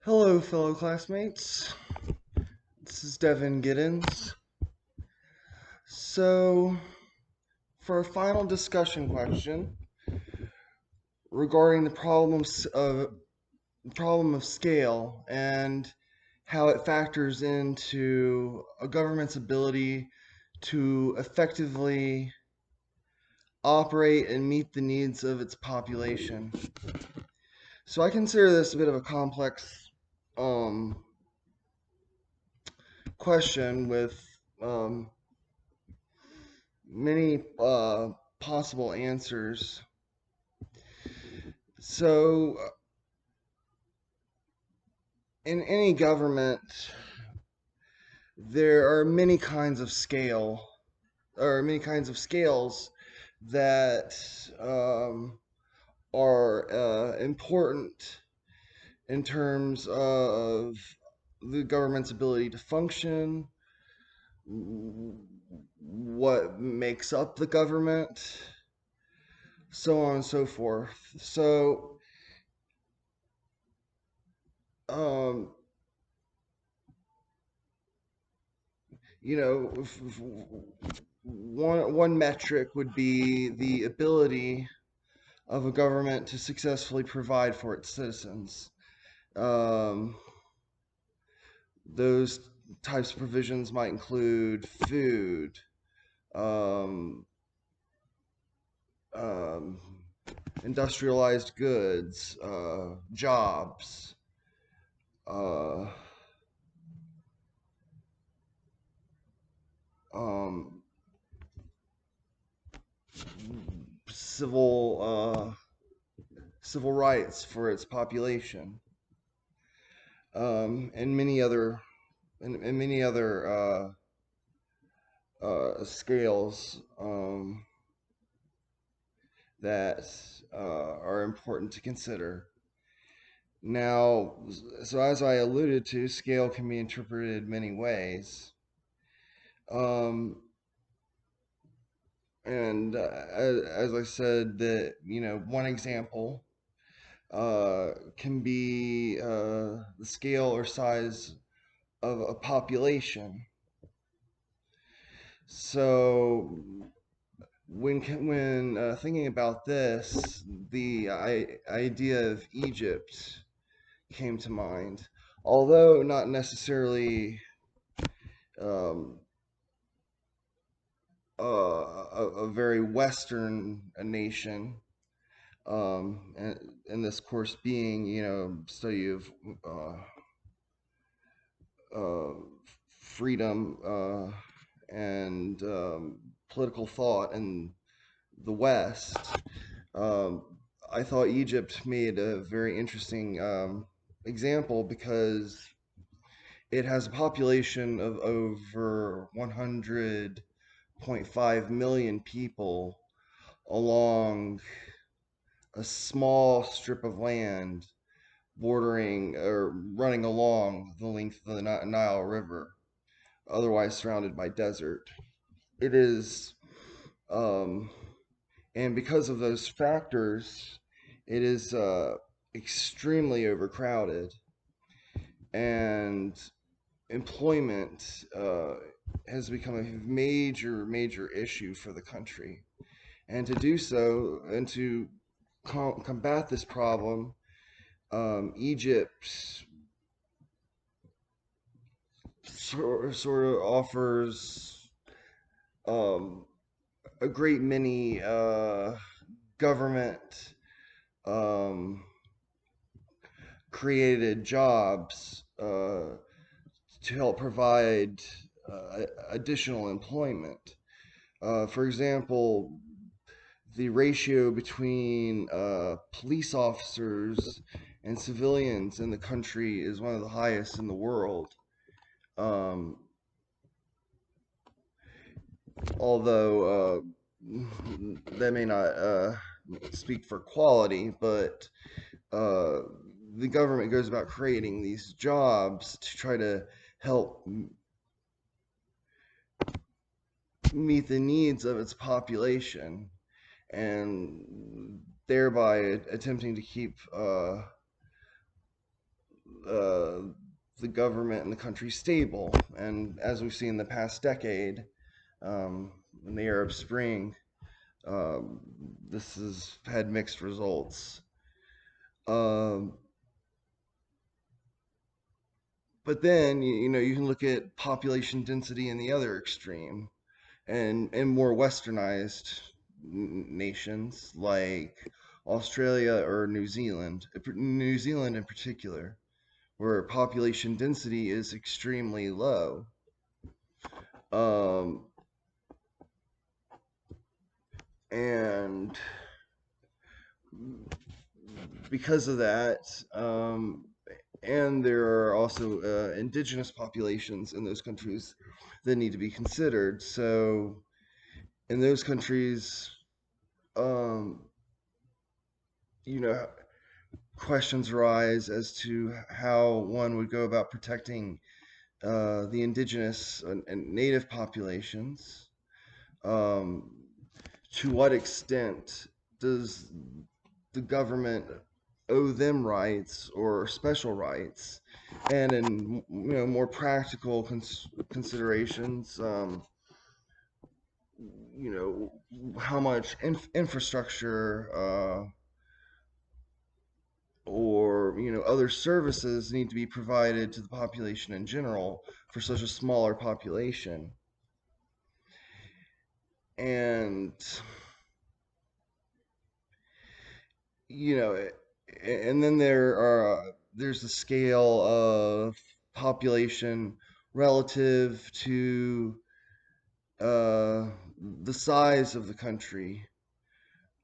Hello, fellow classmates. This is Devin Giddens. So, for our final discussion question regarding the problem of scale and how it factors into a government's ability to effectively operate and meet the needs of its population. So, I consider this a bit of a complex um, question with um, many possible answers. So, in any government, there are many kinds of scales that are important in terms of the government's ability to function, what makes up the government, so on and so forth. So, um, one metric would be the ability of a government to successfully provide for its citizens. Um, those types of provisions might include food, um, um, industrialized goods, jobs, uh, um, civil rights for its population, and many other scales that are important to consider. Now, so as I alluded to, scale can be interpreted many ways. Um, and as I said, that one example can be the scale or size of a population. So when thinking about this, the idea of Egypt came to mind, although not necessarily um, a very Western nation. And this course being, study of uh, uh, freedom and political thought in the West. Um, I thought Egypt made a very interesting example because it has a population of over 100.5 million people along a small strip of land bordering or running along the length of the Nile River, otherwise surrounded by desert. It is, um, and because of those factors, it is extremely overcrowded, and employment has become a major issue for the country. And to do so, and to combat this problem, Egypt sort of offers um, a great many government um, created jobs to help provide additional employment. For example, the ratio between police officers and civilians in the country is one of the highest in the world. Um, although that may not speak for quality, but uh, the government goes about creating these jobs to try to help meet the needs of its population and thereby attempting to keep uh, the government and the country stable. And as we've seen in the past decade, in the Arab Spring, um, this has had mixed results. Um, but then you can look at population density in the other extreme, and more westernized nations like Australia or New Zealand in particular, where population density is extremely low. Um, and because of that, and there are also indigenous populations in those countries that need to be considered. So in those countries, um, you know, questions arise as to how one would go about protecting the indigenous and native populations. Um, to what extent does the government owe them rights or special rights? And in more practical considerations, how much infrastructure or other services need to be provided to the population in general for such a smaller population. And you know and then there's the scale of population relative to uh, the size of the country,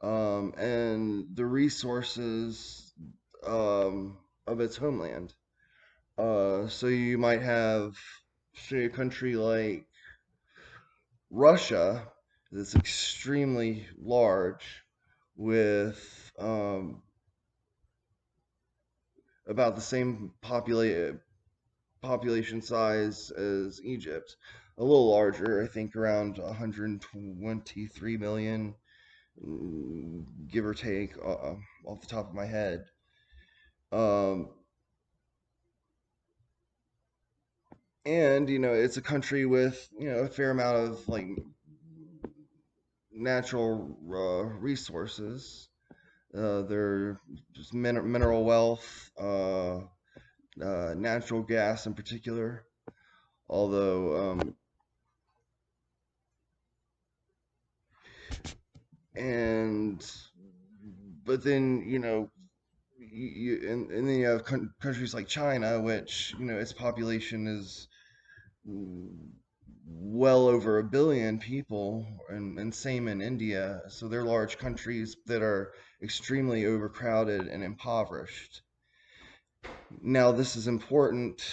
and the resources of its homeland. So you might have, say, a country like Russia that's extremely large with about the same population size as Egypt, a little larger, I think around 123 million, give or take, off the top of my head. Um, and it's a country with a fair amount of like natural resources. They're just mineral wealth, natural gas in particular. Although, and but then and then you have countries like China, which its population is well over 1 billion people, and same in India. So they're large countries that are extremely overcrowded and impoverished. Now, this is important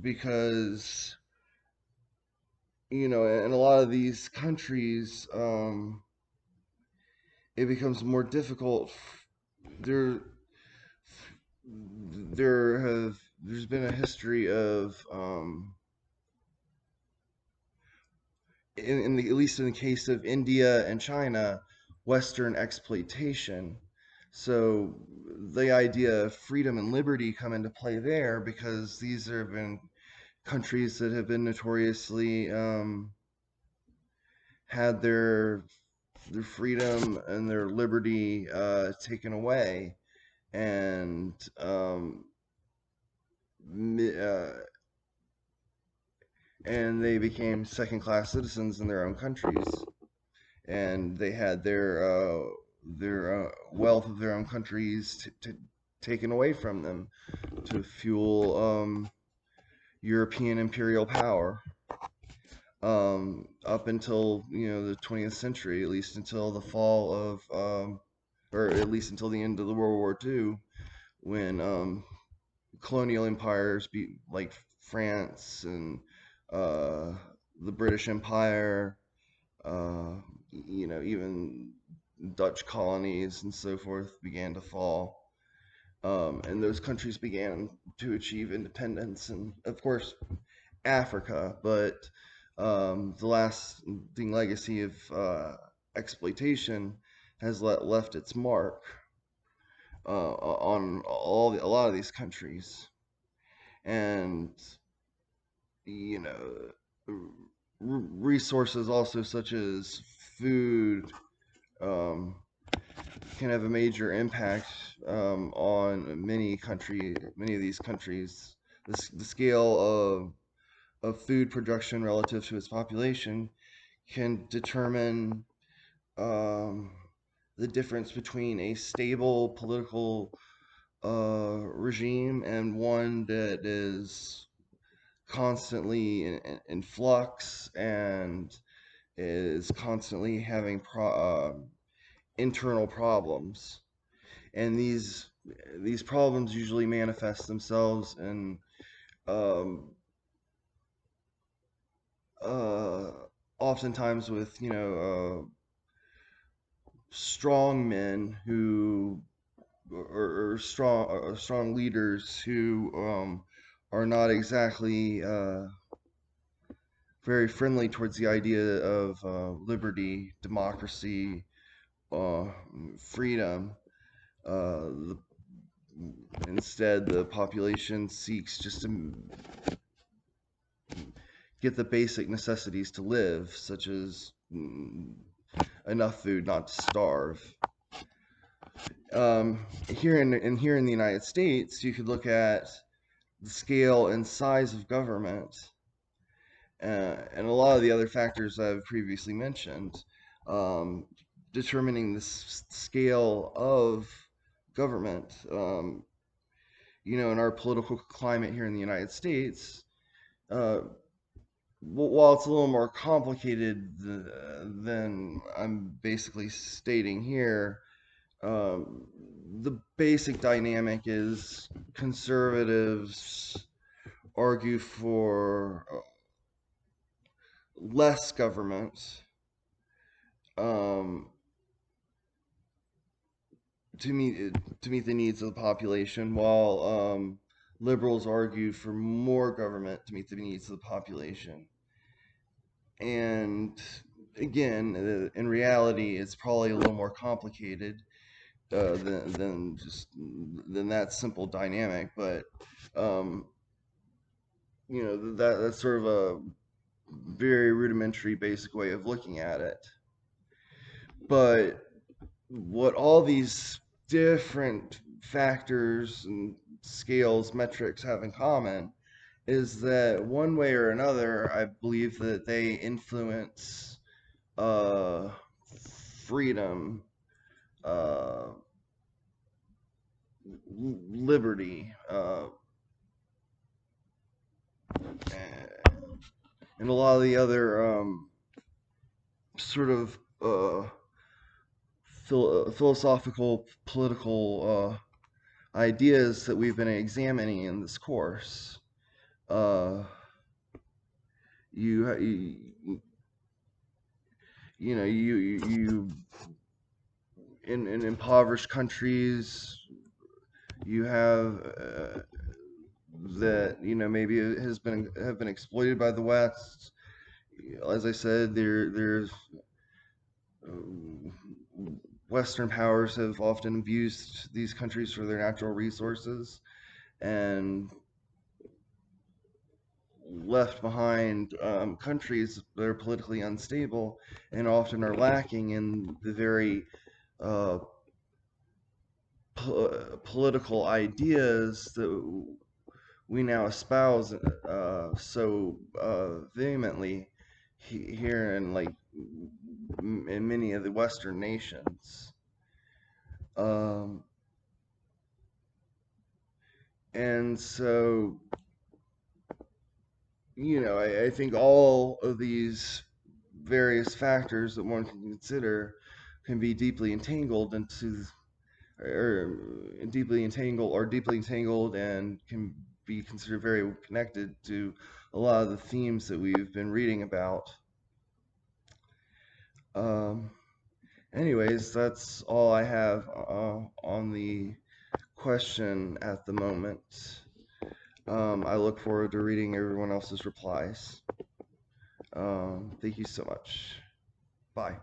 because, in a lot of these countries, it becomes more difficult. There, there's been a history of, at least in the case of India and China, Western exploitation. So the idea of freedom and liberty come into play there, because these have been countries that have been notoriously had their freedom and their liberty taken away, and uh, and they became second-class citizens in their own countries, and they had their wealth of their own countries taken away from them to fuel European imperial power, up until the 20th century, at least until the fall of or at least until the end of the World War II, when colonial empires like France and uh, the British Empire, even Dutch colonies and so forth began to fall. And those countries began to achieve independence, and of course, Africa. But the lasting legacy of exploitation has left its mark on a lot of these countries. and you know, resources also such as food um, can have a major impact on many of these countries. The scale of food production relative to its population can determine um, the difference between a stable political regime and one that is constantly in flux and is constantly having internal problems. And these problems usually manifest themselves in um, uh, oftentimes with strong men who or strong leaders who are not exactly very friendly towards the idea of liberty, democracy, uh, freedom. The, instead, the population seeks just to get the basic necessities to live, such as enough food not to starve. Here in the United States, you could look at the scale and size of government, and a lot of the other factors I've previously mentioned, um, determining the scale of government. In our political climate here in the United States, uh, while it's a little more complicated than I'm basically stating here, um, the basic dynamic is conservatives argue for less government um, to meet the needs of the population, while liberals argue for more government to meet the needs of the population. And again, in reality, it's probably a little more complicated than that simple dynamic. But um, that's sort of a very rudimentary, basic way of looking at it. But what all these different factors and scales, metrics have in common is that one way or another, I believe that they influence uh, freedom, uh, liberty, and a lot of the other sort of philosophical, political ideas that we've been examining in this course. Uh, you you in impoverished countries you have that maybe it has been have been exploited by the West. As I said, there's Western powers have often abused these countries for their natural resources and left behind countries that are politically unstable and often are lacking in the very uh, political ideas that we now espouse so vehemently here in in many of the Western nations. Um, and so, I think all of these various factors that one can consider can be deeply entangled or deeply entangled and can be considered very connected to a lot of the themes that we've been reading about. Um, Anyways, that's all I have on the question at the moment. I look forward to reading everyone else's replies. Thank you so much. Bye.